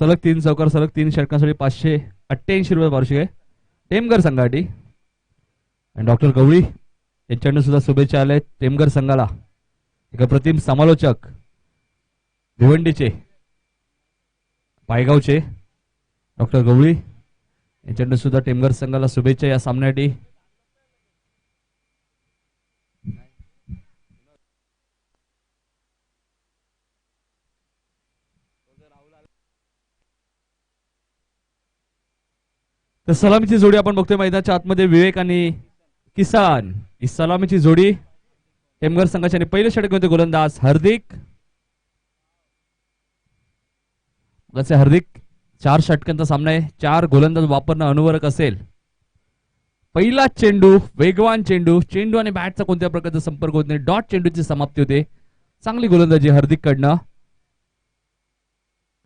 सलग 3 चौकार सलग 3 षटकांसाठी 588 रुपये पारितोषिक आहे टेमघर संघासाठी. आणि डॉक्टर गवळी यांच्याकडून सुद्धा शुभेच्छा आल्या टेमघर संघाला. एक अप्रतिम समालोचक भिवंडीचे पायगावचे डॉक्टर गवळी यांच्याकडून सुद्धा टेमघर संघाला शुभेच्छा या सामन्यासाठी. तर सलामीची जोडी आपण बघतोय मैदानाच्या आतमध्ये विवेक आणि किसान ही सलामीची जोडी टेमघर संघाच्या. आणि पहिले षटक होते गोलंदाज हार्दिक. हार्दिक 4 षटकांचा सामना आहे. 4 गोलंदाज वापरणं अनुवरक असेल. पहिला चेंडू वेगवान चेंडू चेंडू आणि बॅटचा कोणत्या प्रकारचा संपर्क होत नाही. डॉट चेंडूची समाप्ती होते. चांगली गोलंदाजी हार्दिक कडनं.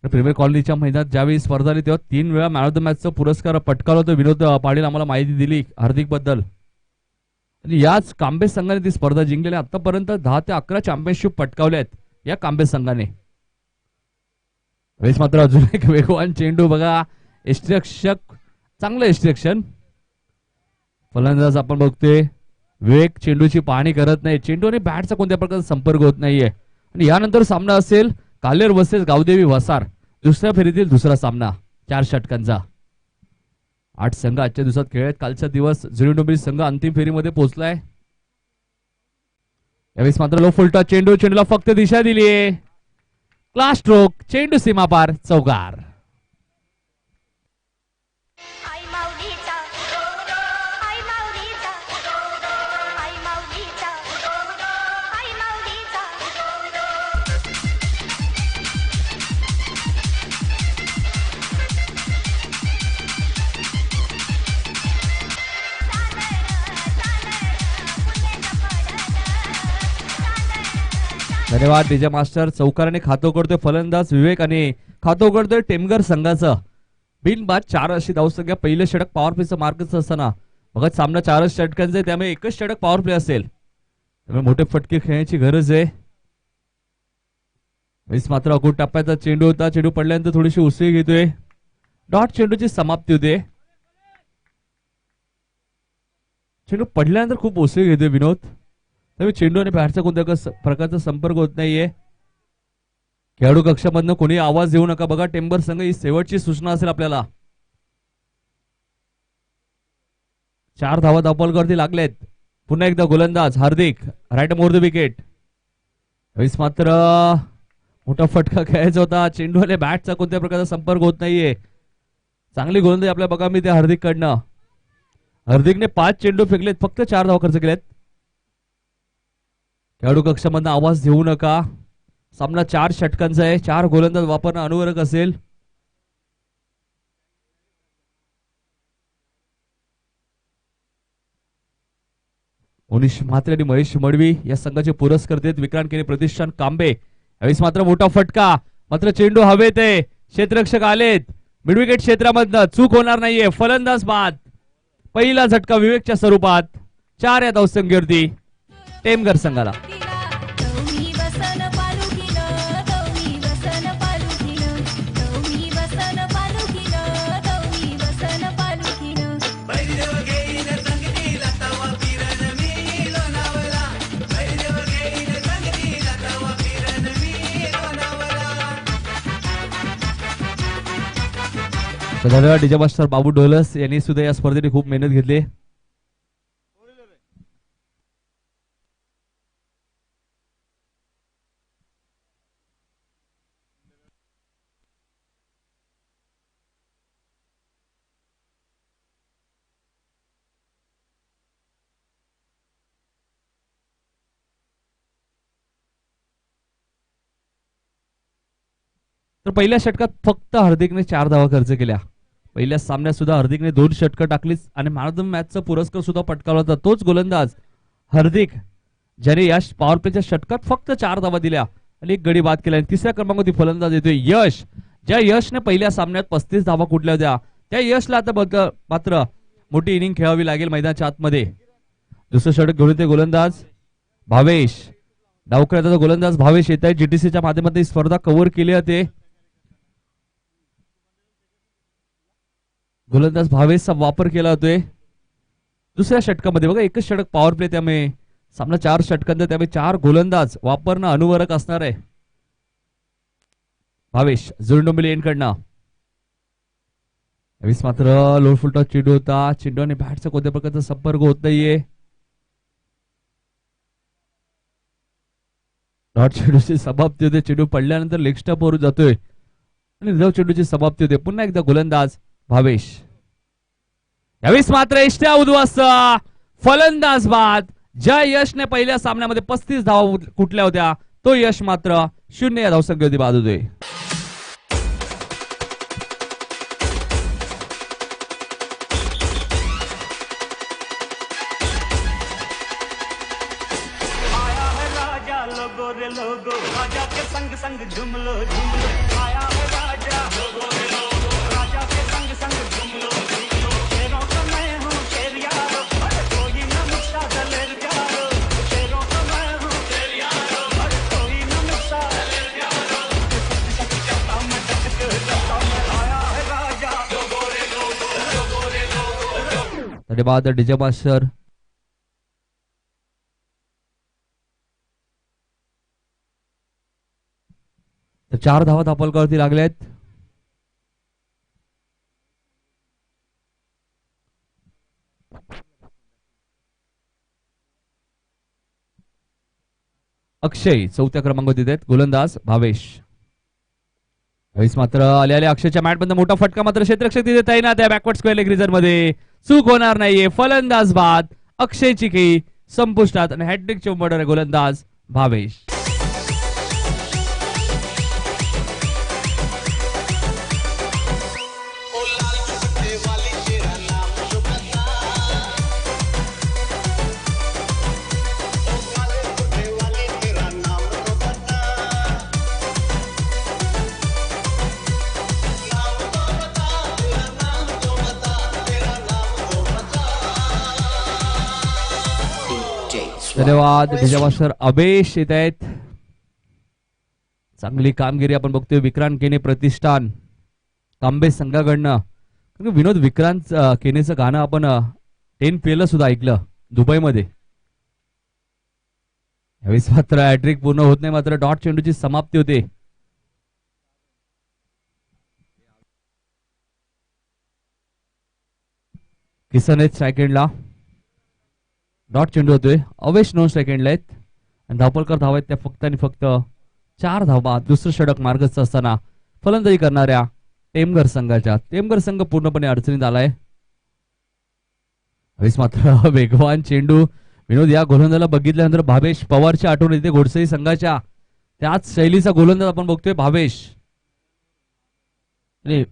प्रीमियर कॉलनीच्या मैदानात ज्यावेळी स्पर्धा आली तेव्हा 3 वेळा मॅन ऑफ द मॅचचा पुरस्कार पटकावला होता. विनोद पाटील आम्हाला माहिती दिली हार्दिक बद्दल. आणि याच कांबे संघाने ती स्पर्धा जिंकलेली. आतापर्यंत 10 ते 11 चॅम्पियनशिप पटकावल्या आहेत या कांबे संघाने. वेळेस मात्र अजून एक वेगवान चेंडू बघा. यष्टिरक्षक चांगलं यष्टिरक्षण. फलंदाज आपण बघतोय विवेक चेंडूची पाहणी करत नाही. चेंडू आणि बॅटचा कोणत्या प्रकारचा संपर्क होत नाहीये. आणि यानंतर सामना असेल कालेर वर्सेस गावदेवी वसार. दुसऱ्या फेरीतील दुसरा सामना 4 षटकांचा. 8 संघ आजच्या दिवसात खेळत. कालचा दिवस जुळीडोंबिवली संघ अंतिम फेरीमध्ये पोहोचलाय. यावेळेस मात्र लो फुलटा चेंडू चेंडूला फक्त दिशा दिलीये. क्लास स्ट्रोक चेंडू सीमापार चौकार. धन्यवाद डीजे मास्टर. चौकाराने खातो करतोय फलंदाज विवेक आणि खातो करतोय टेमघर संघाचं. बिनबाद 4 अशी धावसंख्या. पहिलं षटक पॉवर प्लेचं मार्कच असताना बघा सामना 4 षटकांचा आहे. त्यामुळे एकच षटक पॉवर प्ले असेल. त्यामुळे मोठे फटके खेळण्याची गरज आहे. मात्र अकुट टप्प्याचा चेंडू होता. चेंडू पडल्यानंतर थोडीशी उसळी घेतोय. डॉट चेंडूची समाप्ती होते. चेंडू पडल्यानंतर खूप उसळी घेतोय विनोद. त्यामुळे चेंडू आणि बॅटचा कोणत्या प्रकारचा संपर्क होत नाहीये. खेळाडू कक्षामधनं कोणी आवाज देऊ नका. बघा टेमघर संघ ही शेवटची सूचना असेल आपल्याला. 4 धावा धावपलवरती लागलेत. पुन्हा एकदा गोलंदाज हार्दिक राईट मोर द विकेट. मात्र मोठा फटका खेळायचा होता. चेंडू आणि बॅटचा कोणत्या प्रकारचा संपर्क होत नाहीये. चांगली गोलंदाजी आपल्या बघा मी ते हार्दिक कडनं. हार्दिकने 5 चेंडू फेकलेत. फक्त 4 धावा खर्च केलेत. खेळाडू कक्षामधनं आवाज देऊ नका. सामना 4 षटकांचा आहे. 4 गोलंदाज वापरणं अनुवरक असेल. मनीष म्हात्रे आणि महेश मडवी या संघाचे पुरस्कर्ते विक्रांत केने प्रतिष्ठान कांबे. यावेळेस मात्र मोठा फटका. मात्र चेंडू हवेत आहे. क्षेत्ररक्षक आलेत. मिडविकेट क्षेत्रामधनं चूक होणार नाहीये. फलंदाज बाद. पहिला झटका विवेकच्या स्वरूपात. 4 या धावसंख्येवरती टेमघर संघाला. धन्यवाद डीजे मास्टर बाबू ढोलस यांनी सुद्धा या स्पर्धेने खूप मेहनत घेतली. तर पहिल्या षटकात फक्त हार्दिकने 4 धावा खर्च केल्या. पहिल्या सामन्यात सुद्धा हार्दिकने 2 षटकं टाकलीच आणि मॅन ऑफ द मॅचचा पुरस्कार सुद्धा पटकावला होता. तोच गोलंदाज हार्दिक ज्याने या पॉवर प्लेच्या षटकात फक्त 4 धावा दिल्या आणि 1 गडी बाद केला. तिसऱ्या क्रमांकावरती फलंदाज येतोय यश. ज्या यशने पहिल्या सामन्यात 35 धावा कुठल्या होत्या त्या यशला आता मात्र मोठी इनिंग खेळावी लागेल मैदानाच्या आतमध्ये. दुसरं षटक घेऊन येते गोलंदाज भावेश. डावकऱ्याचा गोलंदाज भावेश येत आहे. जीटीसीच्या माध्यमातून स्पर्धा कव्हर केली होते. गोलंदाज भावेशचा वापर केला होतोय दुसऱ्या षटकामध्ये. बघा एकच षटक पॉवर प्ले, त्यामुळे सामना 4 षटकांचा, त्यामुळे 4 गोलंदाज वापरणं अनुवरक असणार आहे. भावेश जुळडोंबिवली एंडकडनं. यावेळेस मात्र लोड फुलटॉस चेंडू होता. चेंडू आणि बॅटचा कोणत्या प्रकारचा संपर्क होत नाहीये. डॉट चेंडूची समाप्ती होते. चेंडू पडल्यानंतर लेग स्टंप वर जातोय आणि रिझर्व चेंडूची समाप्ती होते. पुन्हा एकदा गोलंदाज भावेश. यावेळेस मात्र इष्ट्या उद्ध्वस्त, फलंदाज बाद. ज्या यशने पहिल्या सामन्यामध्ये 35 धावा कुठल्या होत्या, तो यश मात्र 0 या धावसंख्येवरती बाद होतोय. राजा के संग संग झुमलो झुमलो, आया है राजा लोगो रे लोगो, राजा के संग संग झुमलो झुमलो, शेरों का मैं हूँ शेर यारो, कोई न मुझसा दलेर यारो, शेरों का मैं हूँ शेर यारो, कोई न मुझसा दलेर यारो, चलता मैं चलता मैं, आया है राजा लोगो रे लोगो, लोगो रे लोगो. धन्यवाद डीजे मास्टर. तर 4 धावा धापलकावरती लागल्यात. अक्षय 4थ्या क्रमांकावर तिथे आहेत. गोलंदाज भावेश. मात्र आले अक्षयच्या मॅट मध्ये मोठा फटका, मात्र क्षेत्ररक्षक तिथे तैनात आहे. बॅकवर्ड स्क्वेअर लेग रिझन मध्ये चूक होणार नाहीये. फलंदाज बाद. अक्षयची खेळी संपुष्टात आणि हॅट्रिक चौंबडर आहे गोलंदाज भावेश. धन्यवाद डीजे अबेश येत आहेत. चांगली कामगिरी आपण बघतोय विक्रांत केने प्रतिष्ठान तांबे संघाकडनं. विनोद विक्रांत केनेचं गाणं आपण 10 PL सुद्धा ऐकलं दुबईमध्ये. यावेळेस मात्र हॅट्रिक पूर्ण होत नाही, मात्र डॉट चेंडूची समाप्ती होते. किसन आहेत सेकंडला. डॉट चेंडू होतोय. अवेश 9 सेकंडला आहेत आणि धावपलकर धावा आहेत त्या फक्त आणि फक्त 4 धावा. दुसरं षटक मार्गस्थ असताना फलंदाजी करणाऱ्या टेमघर संघाच्या. टेमघर संघ पूर्णपणे अडचणीत आलाय. यावेळेस मात्र वेगवान चेंडू. विनोद या गोलंदाजाला बघितल्यानंतर भावेश पवारची आठवण येते. घोडसई संघाच्या त्याच शैलीचा गोलंदाज आपण बघतोय भावेश.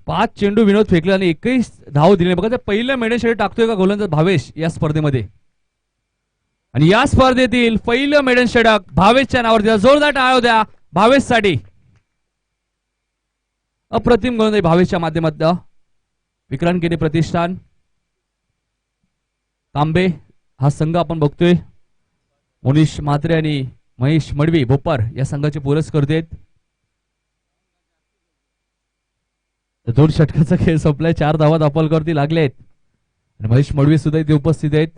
5 चेंडू विनोद फेकले आणि 21 धाव दिले. बघा ते पहिलं मेडन षटक टाकतोय का गोलंदाज भावेश या स्पर्धेमध्ये. आणि या स्पर्धेतील पहिलं मेडन षटक भावेशच्या नावावर. जोरदार टाळ्या द्या भावेशसाठी. अप्रतिम गोलंदाजी भावेशच्या माध्यमातून. विक्रांत केने प्रतिष्ठान तांबे हा संघ आपण बघतोय. मोनिश म्हात्रे आणि महेश मडवी भोपार या संघाचे पुरस्कर्ते आहेत. 2 षटकाचा खेळ संपलाय. 4 धावा धापलकावरती लागले आहेत आणि महेश मडवी सुद्धा इथे उपस्थित आहेत.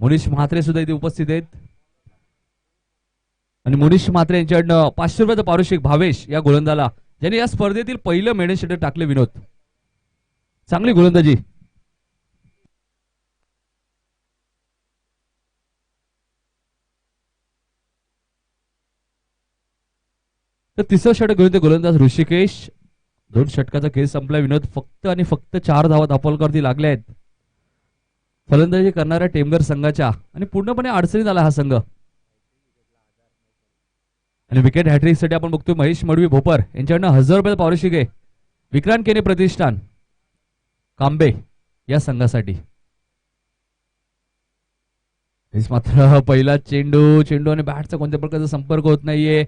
मोनिश म्हात्रे सुद्धा इथे उपस्थित आहेत आणि मोनिश म्हात्रे यांच्याकडनं 500 रुपयाचं पारितोषिक भावेश या गोलंदाजाला, ज्याने या स्पर्धेतील पहिलं मेडन षटक टाकले. विनोद चांगली गोलंदाजी. तर तिसरं षटक घेऊन ते गोलंदाज ऋषिकेश. 2 षटकाचा खेळ संपला. विनोद फक्त आणि फक्त 4 धावा धापलकावरती लागल्या आहेत फलंदाजी करणाऱ्या टेमघर संघाच्या आणि पूर्णपणे अडचणीत आला हा संघ. आणि विकेट हॅट्रिक साठी आपण बघतोय महेश मडवी भोपर यांच्याकडनं 1000 रुपयाचं पारितोषिक आहे. विक्रांत केने प्रतिष्ठान कांबे या संघासाठी. मात्र पहिला चेंडू आणि बॅटचा कोणत्या प्रकारचा संपर्क होत नाहीये.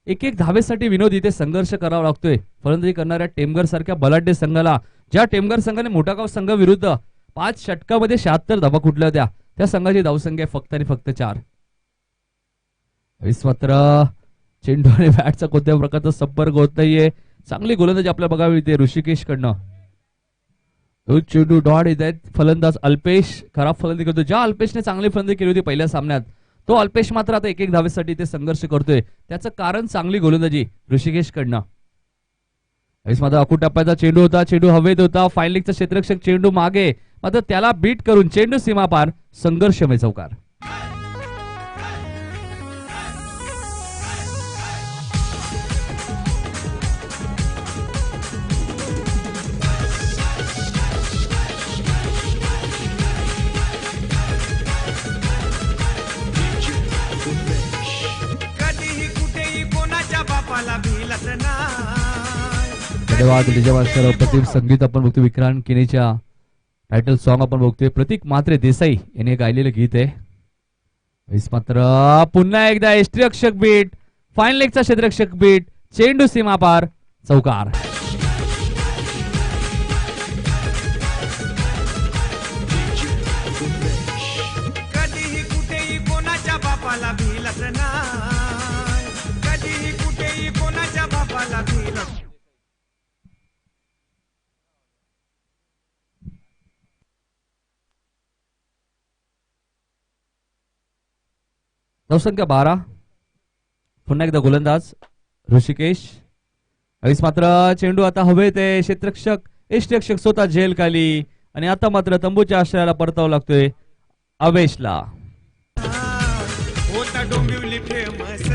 एक धावेसाठी विनोद इथे संघर्ष करावा लागतोय फलंदाजी करणाऱ्या टेमघर सारख्या बलाढ्य संघाला. ज्या टेमघर संघाने मोठागाव संघ विरुद्ध 5 षटकामध्ये 76 धावा कुठल्या होत्या, त्या संघाची धावसंख्या फक्त आणि फक्त 4. मात्र चेंडू आणि बॅटचा कोणत्या प्रकारचा संपर्क होत नाहीये. चांगली गोलंदाजी आपल्याला बघावी येते ऋषिकेश कडनं. तो चेंडू डॉट येत आहेत. फलंदाज अल्पेश खराब फलंदाजी करतो. ज्या अल्पेशने चांगली फलंदाजी केली होती पहिल्या सामन्यात, तो अल्पेश मात्र आता एक धावेसाठी ते संघर्ष करतोय. त्याचं कारण चांगली गोलंदाजी ऋषिकेश कडनं. मात्र अकूट टप्प्याचा चेंडू होता. चेंडू हवेत होता. फाईन लेगचा क्षेत्ररक्षक चेंडू मागे, मात्र त्याला बीट करून चेंडू सीमापार, संघर्षमय चौकार. कधीही कुठेही कोणाच्या बापाला भिलत नाही. धन्यवाद विजय अप्रतिम संगीत आपण बघतोय. विक्रांत किनीच्या टायटल सॉन्ग आपण बघतोय. प्रतीक म्हात्रे देसाई यांनी गायलेलं गीत आहे. मात्र पुन्हा एकदा यष्टिरक्षक बीट, फाईन लेगचा क्षेत्ररक्षक बीट, चेंडू सीमापार, चौकार. कधीही कुठेही कोणाच्या बापाला भिलत नाही. कधीही कुठेही कोणाच्या बापाला भिलत. धावसंख्या 12. पुन्हा एकदा गोलंदाज ऋषिकेश. मात्र चेंडू आता हवेत आहे. क्षेत्ररक्षक यष्टिरक्षक स्वतः झेल खाली आणि आता मात्र तंबूच्या आश्रयाला परतावा लागतोय अवेशला. होता डोंबिवली फेमस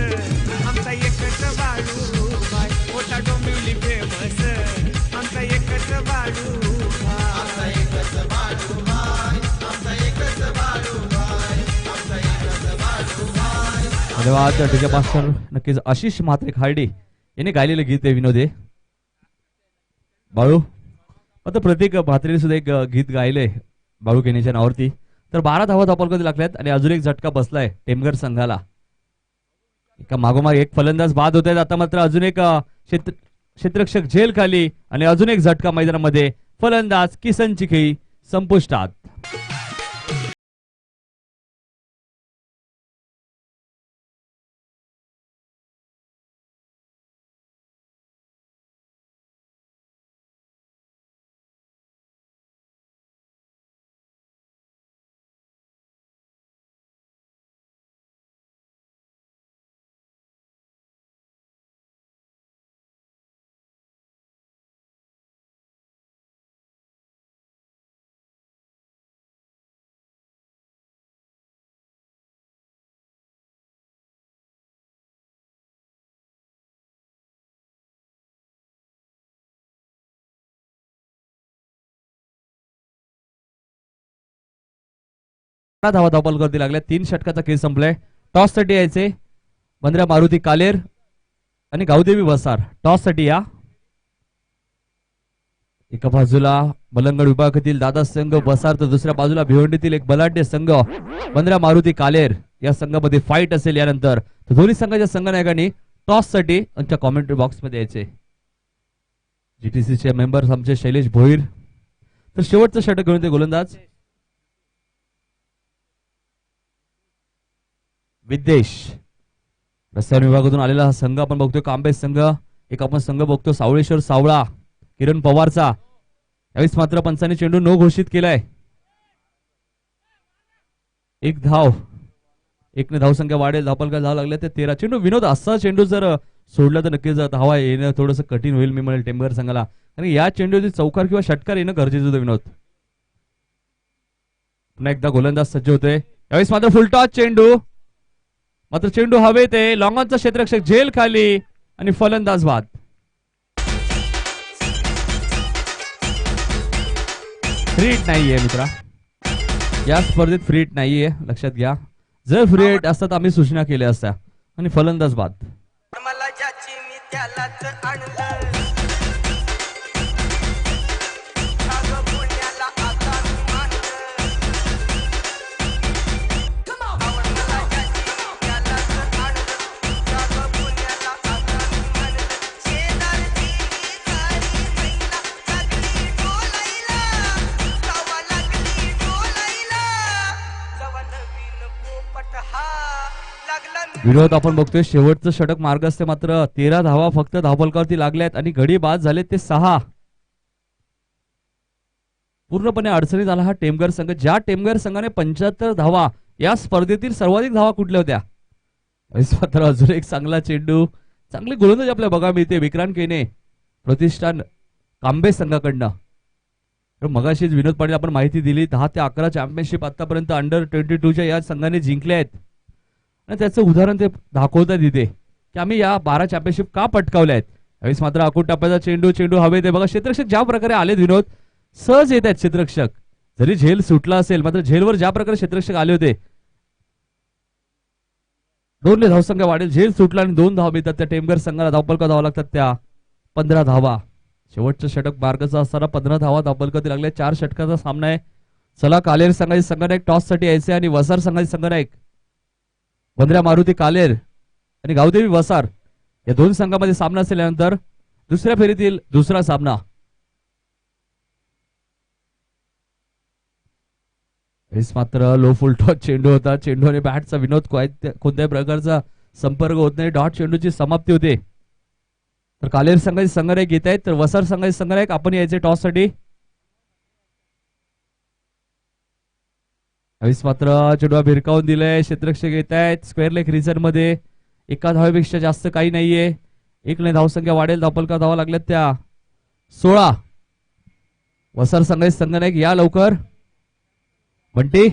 आमचा एकच बाळू बाय. होता डोंबिवली फेमस आमचा एकच बाळू बाय. आमचा एकच बाळू बाय. आमचा एकच बाळू बाय. आमचा एकच बाळू बाय. धन्यवाद त्याच्यापासून नक्कीच आशिष म्हात्रे खार्डी यांनी गायलेलं गीत आहे विनोदे बाळू. आता प्रतीक म्हात्रेने सुद्धा एक गीत गायले बाळू केनीच्या नावावरती. तर 12 धावा धावपलकती लागल्यात आणि अजून एक झटका बसलाय टेमघर संघाला. एका मागोमाग एक फलंदाज बाद होत आहेत. आता मात्र अजून एक क्षेत्ररक्षक झेल खाली आणि अजून एक झटका मैदानामध्ये. फलंदाज किसन चिखई संपुष्टात. धावा धावपलकती लागल्या. 3 षटकाचा खेळ संपलाय. टॉस साठी यायचे बंद्रा मारुती कालेर आणि गावदेवी वसार. टॉस साठी या. एका बाजूला मलंगड विभागातील दादा संघ वसार, तर दुसऱ्या बाजूला भिवंडीतील एक बलाढ्य संघ बंद्रा मारुती कालेर. या संघामध्ये फाईट असेल यानंतर. तर दोन्ही संघाच्या संघनायकांनी टॉस साठी आमच्या कॉमेंट्री बॉक्स मध्ये यायचे. जीटीसीचे मेंबर्स आमचे शैलेश भोईर. तर शेवटचं षटक घेऊन ते गोलंदाज विद्देश. रस्त्यावर विभागातून आलेला हा संघ आपण बघतोय कांबे संघ. एक आपण संघ बघतो सावळेश्वर सावळा किरण पवारचा. यावेळेस मात्र पंचांनी चेंडू नो घोषित केलाय. एक धाव, एकने धावसंख्या वाढेल. धावपलका धाव लागल्या ते 13. चेंडू विनोद असा चेंडू जर सोडला तर नक्कीच धावा येणं थोडंसं कठीण होईल मी म्हणेल टेमघर संघाला. कारण या चेंडूची चौकार किंवा षटकार येणं गरजेचं होतं विनोद. पुन्हा एकदा गोलंदाज सज्ज होते. यावेळेस मात्र फुलटॉस चेंडू, मात्र चेंडू हवेत आहे. लॉंगॉनचा क्षेत्ररक्षक झेल खाली आणि फलंदाज बाद. फ्री हिट नाहीये मित्रा, या स्पर्धेत फ्री हिट नाहीये, लक्षात घ्या. जर फ्री हिट असतात आम्ही सूचना केल्या असत्या. आणि फलंदाज बाद. मला ज्याची मी त्यालाच आणलं. विरोध आपण बघतोय शेवटचं षटक मार्गस्थ, मात्र 13 धावा फक्त धावफलकावरती लागल्यात आणि गडी बाद झाले ते 6. पूर्णपणे अडचणीत आला हा टेमघर संघ. ज्या टेमघर संघाने 75 धावा या स्पर्धेतील सर्वाधिक धावा कुठल्या होत्या. मात्र अजून एक चांगला चेंडू, चांगली गोलंदाजी आपल्याला बघा मिळते विक्रांत केने प्रतिष्ठान कांबे संघाकडनं. तर मगाशीच विनोद पाटील आपण माहिती दिली 10 ते 11 चॅम्पियनशिप आतापर्यंत अंडर 22च्या या संघाने जिंकले आहेत आणि त्याचं उदाहरण ते दाखवतात इथे की आम्ही या 12 चॅम्पियनशिप का पटकावल्या आहेत. यावेळेस मात्र आखूड टप्प्याचा चेंडू हवे ते बघा. क्षेत्ररक्षक ज्या प्रकारे आले विनोद सहज येत आहेत क्षेत्ररक्षक, जरी झेल सुटला असेल मात्र झेलवर ज्या प्रकारे क्षेत्ररक्षक आले होते 2 धावसंख्या वाढेल. झेल सुटला आणि 2 धावा मिळतात त्या टेमघर संघाला. धावपलका धावा लागतात त्या 15 धावा. शेवटचं षटक मार्गाचा असताना 15 धावा धावपलकात लागल्या. 4 षटकाचा सामना आहे. चला कालेर संघाचे संघनायक टॉस साठी यायचे आणि वसार संघाचे संघनायक बंद्र्या मारुती कालेर आणि गावदेवी वसार या 2 संघामध्ये सामना असल्यानंतर दुसऱ्या फेरीतील दुसरा सामना. मात्र लो फुल टॉस चेंडू होता. चेंडू आणि बॅटचा विनोद कोणत्याही प्रकारचा संपर्क होत नाही. डॉट चेंडूची समाप्ती होते. तर कालेर संघाचे संघनायक येत आहेत तर वसार संघाचे संघनायक आपण यायचे टॉस साठी. मात्र चेंडू भिरकावून दिलाय. क्षेत्ररक्षक येत आहेत स्क्वेअर लेग रिजन मध्ये. एका धावेपेक्षा जास्त काही नाहीये. 1 धावसंख्या वाढेल. धावपलका धावा लागल्यात त्या 16. वसार संघाचे संघनायक या लवकर. बंटी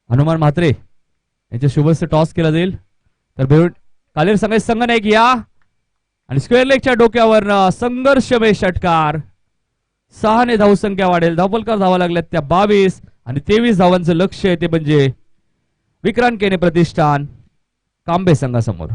हनुमान म्हात्रे यांच्या शुभस्य टॉस केला जाईल. तर भेट कालेर संघाचे संघनायक या आणि स्क्वेअर लेगच्या डोक्यावर संघर्षमय षटकार. 6 धावसंख्या वाढेल. धावपलकार धावा लागल्यात त्या 22 आणि 23 धावांचं लक्ष आहे ते म्हणजे विक्रांत केने प्रतिष्ठान कांबे संघासमोर.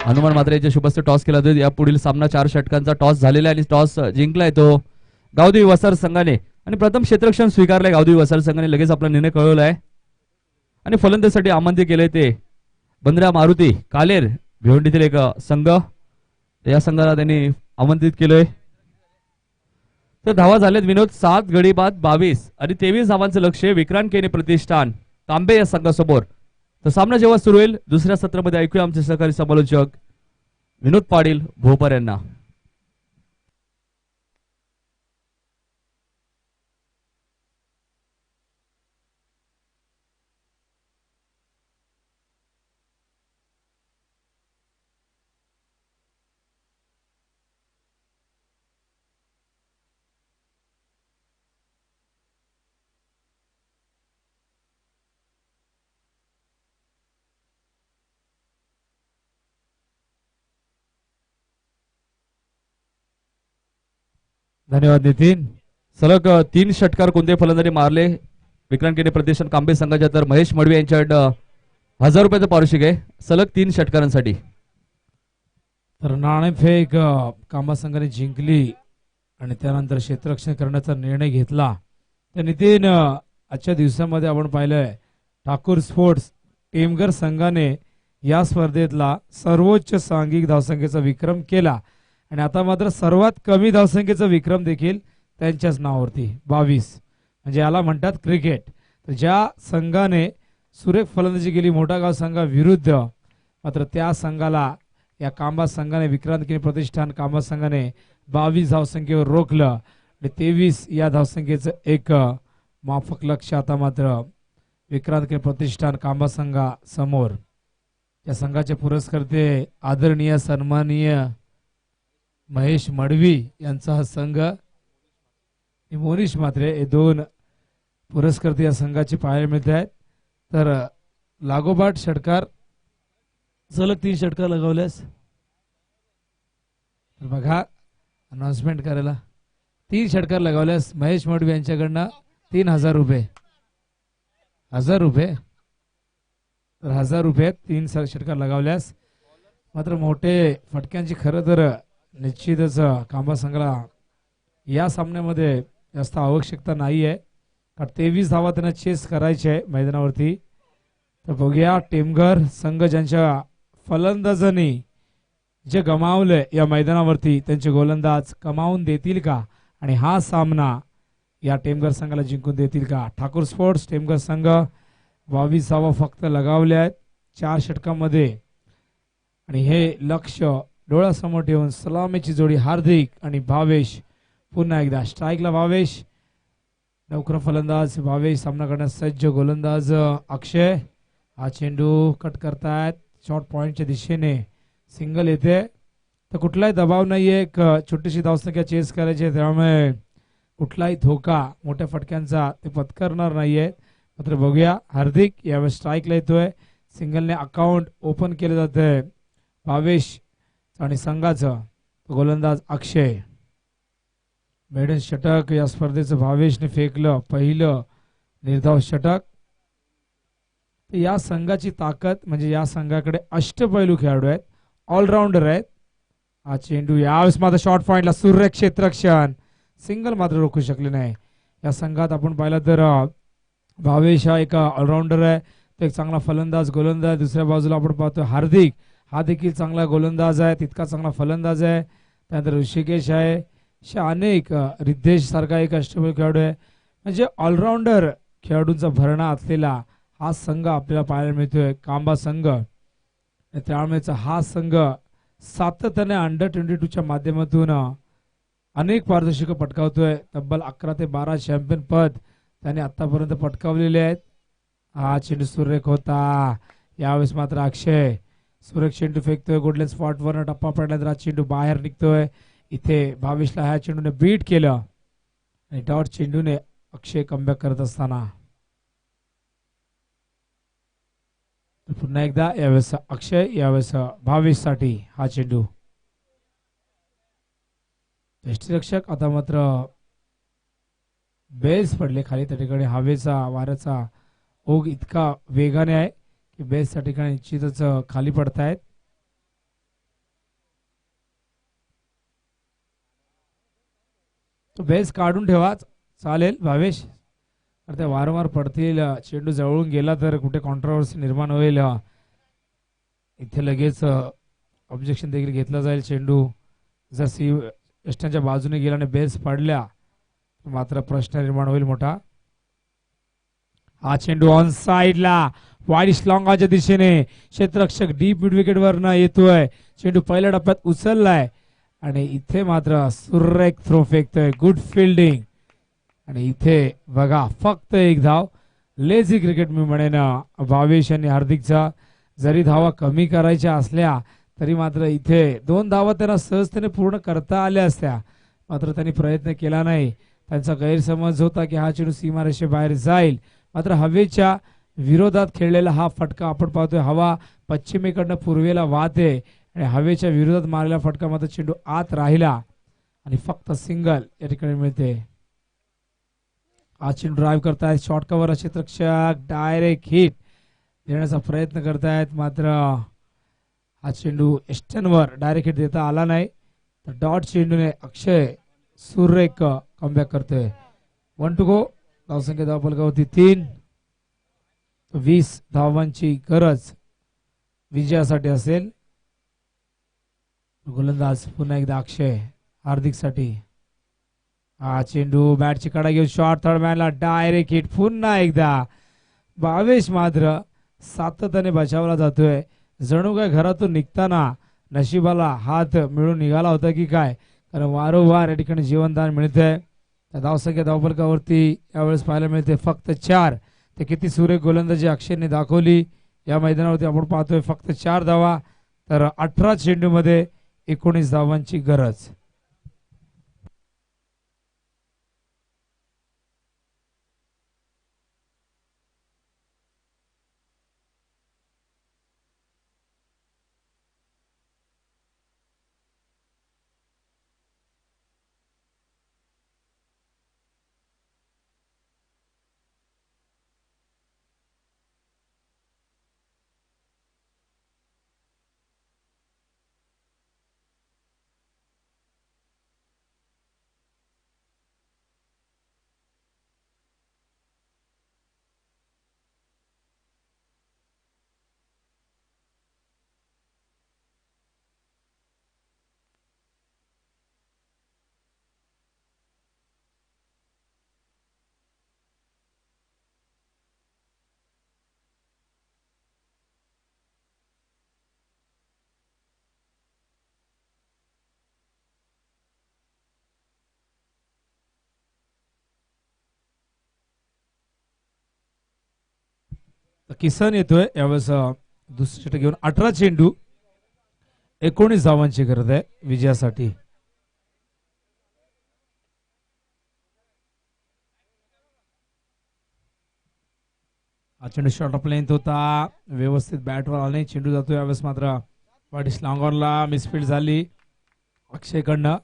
हनुमान मात्रे यांच्या शुभस्य टॉस केला जाईल. या पुढील सामना 4 षटकांचा टॉस झालेला आहे आणि टॉस जिंकलाय तो गावदेवी वसार संघाने आणि प्रथम क्षेत्ररक्षण स्वीकारलंय गावदेवी वसार संघाने. लगेच आपला निर्णय कळवलाय आणि फलंदाजीसाठी आमंत्रित केले ते बंद्रा मारुती कालेर भिवंडीतील एक संघ. या संघाला त्यांनी आमंत्रित केलंय. तर धावा झालेत विनोद 7 गडी बाद 22 आणि 23 धावांचं लक्ष विक्रांत केने प्रतिष्ठान तांबे या संघासमोर. तर सामना जेव्हा सुरू होईल दुसऱ्या सत्रामध्ये ऐकूया आमचे सहकारी समालोचक विनोद पाटील भोपर यांना. धन्यवाद नितीन. सलग 3 षटकार कोणते फलंदाजी मारले विक्रांत केने प्रतिष्ठान कांबे संघाच्या. तर महेश मडवी यांच्याकडं 1000 रुपयाचं पारितोषिक आहे सलग 3 षटकारांसाठी. तर नाणेफेक कांबा संघाने जिंकली आणि त्यानंतर क्षेत्ररक्षण करण्याचा निर्णय घेतला. तर नितीन आजच्या दिवसामध्ये आपण पाहिलंय ठाकूर स्पोर्ट्स टेमघर संघाने या स्पर्धेतला सर्वोच्च सांघिक धावसंख्येचा विक्रम केला आणि आता मात्र सर्वात कमी धावसंख्येचा विक्रम देखील त्यांच्याच नावावरती 22. म्हणजे याला म्हणतात क्रिकेट. तर ज्या संघाने सुरेख फलंदाजी केली मोठागाव संघाविरुद्ध मात्र त्या संघाला या कांबा संघाने विक्रांत केने प्रतिष्ठान कांबा संघाने 22 धावसंख्येवर रोखलं आणि 23 या धावसंख्येचं एक माफक लक्ष आता मात्र विक्रांत केने प्रतिष्ठान कांबा संघा समोर. या संघाचे पुरस्कर्ते आदरणीय सन्माननीय महेश मडवी यांचा हा संघ मोनिश म्हात्रे हे 2 पुरस्कर्ते या संघाचे पाहायला मिळत आहेत. तर लागोपाठ षटकार सलग 3 षटकार लगावल्यास बघा अनाउन्समेंट करायला 3 षटकार लगावल्यास महेश मडवी यांच्याकडनं 3000 रुपये. 1000 रुपये तर 1000 रुपये 3 षटकार लगावल्यास मात्र मोठे फटक्यांची खरं तर निश्चितच कांबा संघाला या सामन्यामध्ये जास्त आवश्यकता नाही आहे, कारण 23 धावा त्यांना चेस करायचे आहे मैदानावरती. तर बघूया टेमघर संघ ज्यांच्या फलंदाजांनी जे गमावले या मैदानावरती त्यांचे गोलंदाज कमावून देतील का आणि हा सामना या टेमघर संघाला जिंकून देतील का. ठाकूर स्पोर्ट्स टेमघर संघ 22 धावा फक्त लगावल्या आहेत 4 षटकांमध्ये आणि हे लक्ष डोळ्यासमोर ठेवून सलामीची जोडी हार्दिक आणि भावेश. पुन्हा एकदा स्ट्राईकला भावेश, लवकर फलंदाज भावेश, सामना करण्यास सज्ज गोलंदाज अक्षय. हा चेंडू कट करतायत शॉर्ट पॉइंटच्या दिशेने, सिंगल येते. तर कुठलाही दबाव नाहीये, एक छोटीशी धावसंख्या चेस करायची, त्यामुळे कुठलाही धोका मोठ्या फटक्यांचा ते पत्करणार नाहीये. मात्र बघूया हार्दिक यावेळेस स्ट्राईकला येतोय, सिंगलने अकाउंट ओपन केले जाते भावेश आणि संघाचं. गोलंदाज अक्षय. मेडन षटक या स्पर्धेचं भावेशने फेकलं, पहिलं निर्धाव षटक. या संघाची ताकद म्हणजे या संघाकडे अष्टपैलू खेळाडू आहेत, ऑलराऊंडर आहेत. हा चेंडू यावेळेस मात्र शॉर्ट पॉइंटला सूर्य क्षेत्ररक्षण, सिंगल मात्र रोखू शकले नाही. या संघात आपण पाहिलं तर भावेश हा एक ऑलराऊंडर आहे, तो एक चांगला फलंदाज गोलंदाज. दुसऱ्या बाजूला आपण पाहतो हार्दिक, हा देखील चांगला गोलंदाज आहे, तितका चांगला फलंदाज आहे. त्यानंतर ऋषिकेश आहे, अशा अनेक रिद्धेश सारखा एक अष्टपैलू खेळाडू आहे. म्हणजे ऑलराऊंडर खेळाडूंचा भरणा असलेला हा संघ आपल्याला पाहायला मिळतोय कांबा संघ. त्यामुळेच हा संघ सातत्याने अंडर-22च्या माध्यमातून अनेक पारितोषिकं पटकावतोय. तब्बल 11 ते 12 चॅम्पियन पद त्याने आतापर्यंत पटकावलेले आहेत. हा चेंडू सुरेख होता, यावेळेस मात्र अक्षय सुरेख चेंडू फेकतोय. गोल्डन स्पॉटवर टप्पा पडल्यानंतर हा चेंडू बाहेर निघतोय. इथे भावेशला ह्या चेंडूने बीट केलं आणि डॉट चेंडूने अक्षय कमबॅक करत असताना पुन्हा एकदा यावेळेस अक्षय, यावेळेस भावेश साठी हा चेंडू. यष्टीरक्षक आता मात्र बेल्स पडले खाली, त्या ठिकाणी हवेचा वाऱ्याचा ओघ इतका वेगाने आहे की बेल्स त्या ठिकाणी निश्चितच खाली पडतायत. तो बेल्स काढून ठेवा चालेल भावेश, तर ते वारंवार पडतील. चेंडू जवळून गेला तर कुठे कॉन्ट्रोवर्सी निर्माण होईल, इथे लगेच ऑब्जेक्शन देखील घेतलं जाईल. चेंडू जर सी यष्टांच्या बाजूने गेल्याने बेल्स पडल्या मात्र प्रश्न निर्माण होईल मोठा. हा चेंडू ऑन साइडला वाईड श्लॉंगाच्या दिशेने, क्षेत्ररक्षक डीप मिड विकेट वर येतोय. चेंडू पहिल्या टप्प्यात उचललाय आणि इथे मात्र सुरेख थ्रो फेकतोय, गुड फिल्डिंग. आणि इथे बघा फक्त एक धाव, लेझी क्रिकेट मी म्हणेन भावेश आणि हार्दिकचा. जरी धावा कमी करायच्या असल्या तरी मात्र इथे 2 धावा त्यांना सहजतेने पूर्ण करता आल्या असत्या, मात्र त्यांनी प्रयत्न केला नाही. त्यांचा गैरसमज होता की हा चेंडू सीमारेषेबाहेर जाईल, मात्र हवेच्या विरोधात खेळलेला हा फटका आपण पाहतोय. हवा पश्चिमेकडनं पूर्वेला वाहते आणि हवेच्या विरोधात मारलेला फटका मात्र चेंडू आत राहिला आणि फक्त सिंगल या ठिकाणी मिळते. हा चेंडू ड्राईव्ह करतायत, शॉर्ट कव्हर क्षेत्ररक्षक डायरेक्ट हिट देण्याचा प्रयत्न करतायत, मात्र हा चेंडू एस्टनवर डायरेक्ट हिट देता आला नाही. तर डॉट चेंडूने अक्षय सुरेख कमबॅक करतोय. 1 टू गो, धावसंख्या धावफलकावरती 3. 20 धावांची गरज विजयासाठी असेल. गोलंदाज पुन्हा एकदा अक्षय हार्दिक साठी. हा चेंडू बॅटची कडा घेऊन शॉर्ट थर्ड मॅनला डायरेक्ट हिट. पुन्हा एकदा भावेश मात्र सातत्याने बचावला जातोय. जणू काय घरातून निघताना नशिबाला हात मिळून निघाला होता की काय, कारण वारंवार या ठिकाणी जीवनदान मिळतंय. त्या धावसंख्या धावफलकावरती यावेळेस पाहायला मिळते फक्त 4. ते किती सुरेख गोलंदाजी अक्षयने दाखवली या मैदानावरती आपण पाहतोय. फक्त 4 धावा, तर 18 चेंडूमध्ये 19 धावांची गरज. तर किसन येतोय यावेळेस दुसरी षटक घेऊन 18 चेंडू 19 धावांची गरज आहे विजयासाठी. हा चेंडू शॉर्ट ऑफ लेंथ होता, व्यवस्थित बॅटवर आला नाही, चेंडू जातो. यावेळेस मात्र वाटिस लॉंगॉनला मिसफील्ड झाली अक्षयकडनं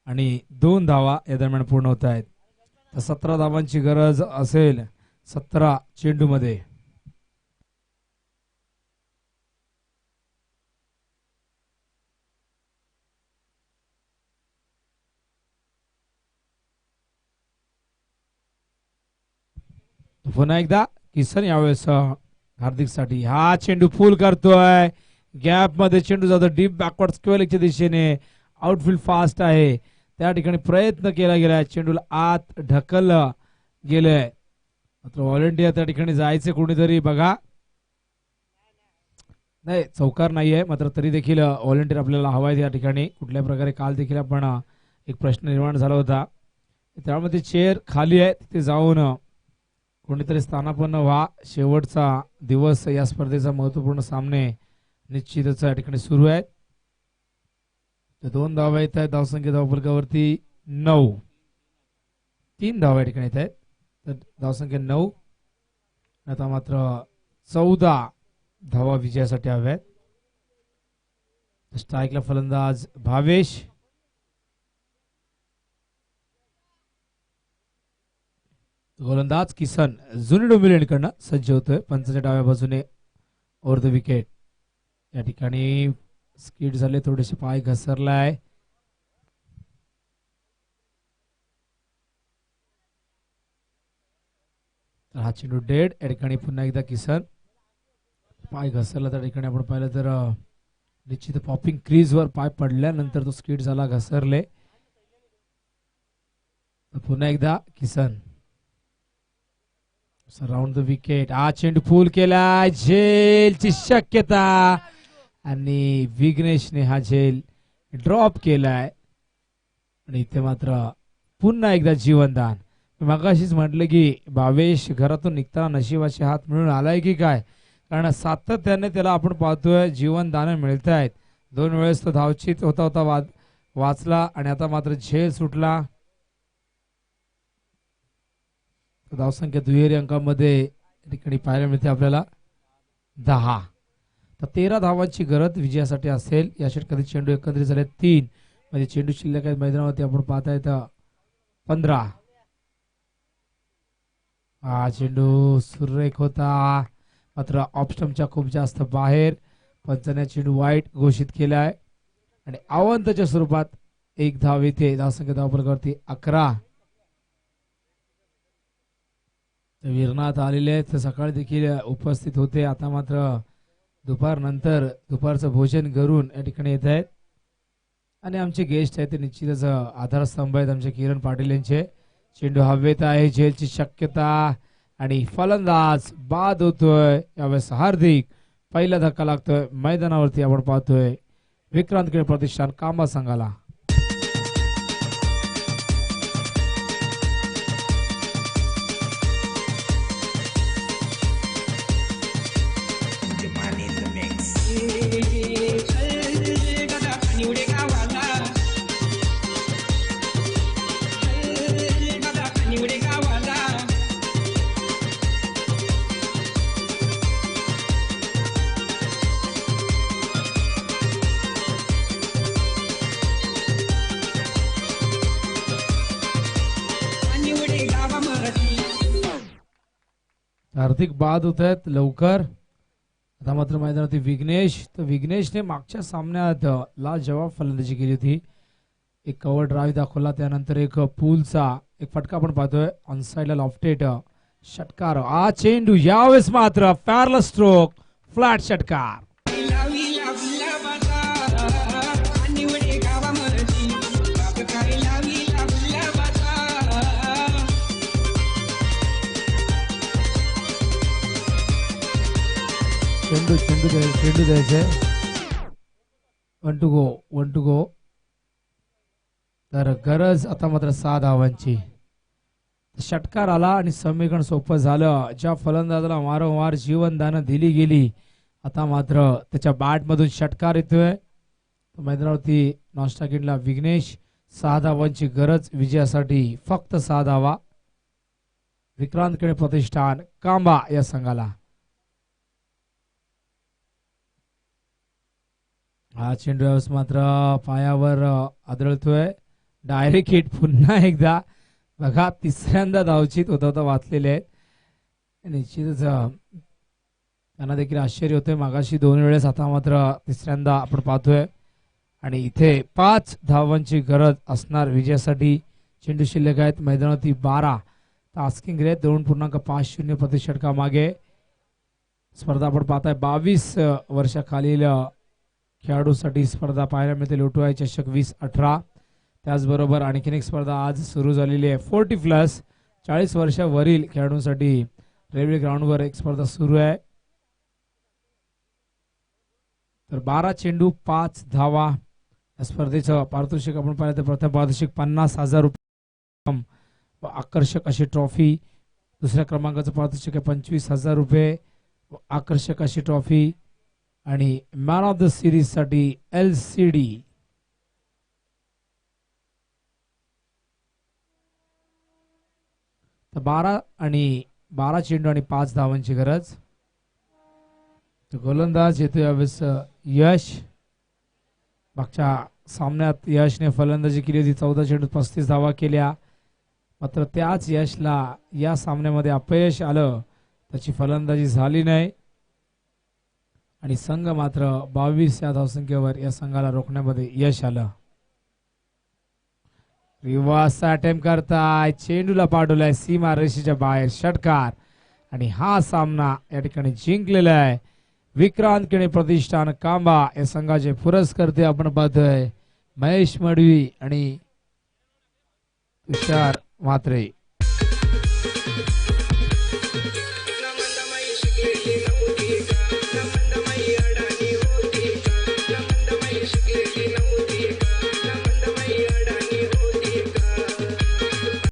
आणि 2 धावा या दरम्यान पूर्ण होत आहेत. तर 17 धावांची गरज असेल 17 चेंडू मध्ये. पुन्हा एकदा किसन यावेळेस हार्दिक साठी हा चेंडू फुल करतोय, गॅप मध्ये चेंडू जातो डीप बॅकवर्ड स्क्वेअरच्या दिशेने. आउटफील्ड फास्ट आहे, त्या ठिकाणी प्रयत्न केला गेलाय, चेंडूला आत ढकललं गेलंय. मात्र व्हॉलेंटियर त्या ठिकाणी जायचे कोणीतरी बघा, नाही चौकार नाहीये, मात्र तरी देखील व्हॉलेंटियर आपल्याला हवाय या ठिकाणी. कुठल्या प्रकारे काल देखील आपण एक प्रश्न निर्माण झाला होता, त्यामध्ये चेअर खाली आहे तिथे जाऊन कोणीतरी स्थानापन्न व्हा. शेवटचा दिवस या स्पर्धेचा महत्वपूर्ण सामने निश्चितच या ठिकाणी सुरू आहेत. 2 धावा येत आहेत, धावसंख्या धावफलकावरती 9, 3 धावा या ठिकाणी येत आहेत, तर धावसंख्या 9. आता मात्र 14 धावा विजयासाठी हव्यात. स्ट्राईकला फलंदाज भावेश, गोलंदाज किसन जुनी डोंबिवलीकडनं सज्ज होतोय. पंचाच्या डाव्या बाजूने ओव्हर द विकेट. या ठिकाणी स्किड झाले, थोडेसे पाय घसरलाय. हा चेंडू डेड. या ठिकाणी पुन्हा एकदा किसन, पाय घसरला त्या ठिकाणी आपण पाहिलं तर निश्चित पॉपिंग क्रीज वर पाय पडल्यानंतर तो स्किड झाला, घसरले. पुन्हा एकदा किसन राऊंड द विकेट. हा चेंडू फुल केला, झेलची शक्यता आणि विघ्नेशने हा झेल ड्रॉप केलाय आणि इथे मात्र पुन्हा एकदा जीवनदान. मगाशीच म्हटलं की भावेश घरातून निघताना नशिबाचे हात मिळून आलाय की काय, कारण सातत्याने त्याला आपण पाहतोय जीवनदान मिळत आहेत. 2 वेळेस तो धावचित होता होता वाचला आणि आता मात्र झेल सुटला. धावसंख्या दुहेरी अंकामध्ये ठिकाणी पाहायला मिळते आपल्याला 10. तर 13 धावांची गरज विजयासाठी असेल. या षटकातील चेंडू एकत्रित झाले 3, म्हणजे चेंडू शिल्लक आहेत मैदानावरती आपण पाहताय तर 15. हा चेंडू सुरेख होता, मात्र ऑफस्टंपच्या खूप जास्त बाहेर. पंचाने चेंडू वाईट घोषित केलाय आणि अवंतच्या स्वरूपात 1 धाव येते. धावसंख्या धावफलकावरती 11. वीरनाथ आलेले आहेत, सकाळी देखील उपस्थित होते, आता मात्र दुपारनंतर दुपारचं भोजन करून या ठिकाणी येत आहेत. आणि आमचे गेस्ट आहेत ते निश्चितच आधारस्तंभ आहेत आमचे किरण पाटील यांचे. चेंडू हवेत आहे, झेलची शक्यता आणि फलंदाज बाद होतोय. यावेळेस हार्दिक, पहिला धक्का लागतोय मैदानावरती आपण पाहतोय विक्रांत खेळ प्रतिष्ठान कांबा संघाला. हार्दिक बाद होत आहेत लवकर. आता मात्र मैदानावरती विघ्नेश, तर विघ्नेशने मागच्या सामन्यात लाजवाब फलंदाजी केली होती. एक कव्हर ड्राईव्ह दाखवला, त्यानंतर एक पूलचा एक फटका आपण पाहतोय ऑन साइडला लॉफ्टेड षटकार. हा चेंडू यावेळेस मात्र पॅरल स्ट्रोक, फ्लॅट षटकार. चेंडू द्यायचे. 1 टू गो. तर गरज आता मात्र 6 धावांची. षटकार आला आणि समीकरण सोपं झालं. ज्या फलंदाजाला वारंवार जीवनदानं दिली गेली, आता मात्र त्याच्या बॅट मधून षटकार येतोय. मैदानावरती नॉनस्टॉकिनला विघ्नेश 6 धावांची गरज विजयासाठी, फक्त 6 धावा. विक्रांत केणे प्रतिष्ठान कांबा या संघाला. हा चेंडू यावेळेस मात्र पायावर आदळतोय. डायरेक्ट हिट पुन्हा एकदा बघा, तिसऱ्यांदा धावचीत होता वाचलेले आहेत. निश्चितच त्यांना देखील आश्चर्य होते मागाशी 2 वेळेस, आता मात्र तिसऱ्यांदा आपण पाहतोय. आणि इथे 5 धावांची गरज असणार विजयासाठी. चेंडू शिल्लक आहेत मैदानावरती 12. टास्किंग रेट 2.50 प्रति षटका मागे. स्पर्धा आपण पाहताय 22 वर्षाखालील खेळाडूसाठी स्पर्धा पाहायला मिळते. लोटुआय चषक 2018. त्याचबरोबर आणखीन एक स्पर्धा आज सुरू झालेली आहे 40+, 40 वर्षावरील खेळाडूंसाठी रेल्वे ग्राउंडवर एक स्पर्धा सुरू आहे. तर 12 चेंडू 5 धावा. या स्पर्धेचं पारितोषिक आपण पाहिलं तर प्रथम पारितोषिक 50,000 रुपये व आकर्षक अशी ट्रॉफी. दुसऱ्या क्रमांकाचं पारितोषिक आहे 25,000 रुपये व आकर्षक अशी ट्रॉफी. आणि मॅन ऑफ द सिरीज साठी LCD. तर 12 चेंडू आणि 5 धावांची गरज. तर गोलंदाज येतो यावेळेस यश. मागच्या सामन्यात यशने फलंदाजी केली होती, 14 चेंडूत 35 धावा केल्या. मात्र त्याच यशला या सामन्यामध्ये अपयश आलं, त्याची फलंदाजी झाली नाही आणि संघ मात्र 22 या धावसंख्येवर या संघाला रोखण्यामध्ये यश आलं. रिव्हर्स अटेम्प्ट करताय, चेंडूला पाठवलाय सीमा रेषेच्या बाहेर, षटकार. आणि हा सामना या ठिकाणी जिंकलेला आहे विक्रांत केणे प्रतिष्ठान कांबा. या संघाचे पुरस्कर्ते आपण पाहतोय महेश मडवी आणि तुषार म्हात्रे.